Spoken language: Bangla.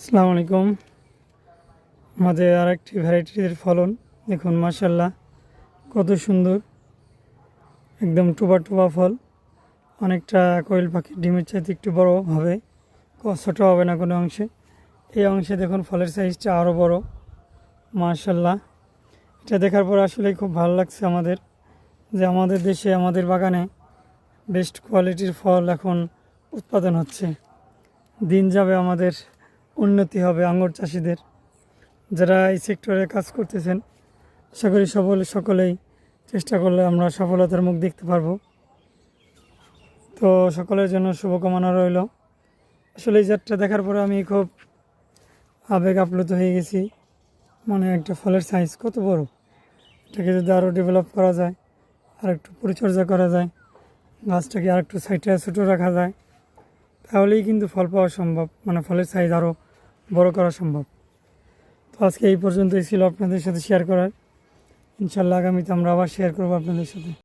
আসসালামু আলাইকুম। আমাদের আরেকটি ভ্যারাইটির ফলন দেখুন, মাশাআল্লাহ কত সুন্দর, একদম টুবা টুবা ফল। অনেকটা কোয়েল পাখির ডিমের চাইতে একটু বড় হবে, ছোটো হবে না কোনো অংশে। এই অংশে দেখুন ফলের সাইজটা আরও বড়, মাশাআল্লাহ। এটা দেখার পর আসলেই খুব ভালো লাগছে আমাদের, যে আমাদের দেশে আমাদের বাগানে বেস্ট কোয়ালিটির ফল এখন উৎপাদন হচ্ছে। দিন যাবে আমাদের উন্নতি হবে আঙ্গুর চাষিদের, যারা এই সেক্টরে কাজ করতেছেন। আশা করি সকলেই চেষ্টা করলে আমরা সফলতার মুখ দেখতে পারবো। তো সকলের জন্য শুভকামনা রইল। আসলে এই জাতটা দেখার পরে আমি খুব আবেগ আপ্লুত হয়ে গেছি। মানে একটা ফলের সাইজ কত বড়, এটাকে যদি আরও ডেভেলপ করা যায়, আর একটু পরিচর্যা করা যায়, গাছটাকে আর একটু সাইডে ছোটো রাখা যায়, তাহলেই কিন্তু ফল পাওয়া সম্ভব, মানে ফলের সাইজ আরও বড় করা সম্ভব। তো আজকে এই পর্যন্তই ছিল আপনাদের সাথে শেয়ার করার। ইনশাল্লাহ আগামীতে আমরা আবার শেয়ার করবো আপনাদের সাথে।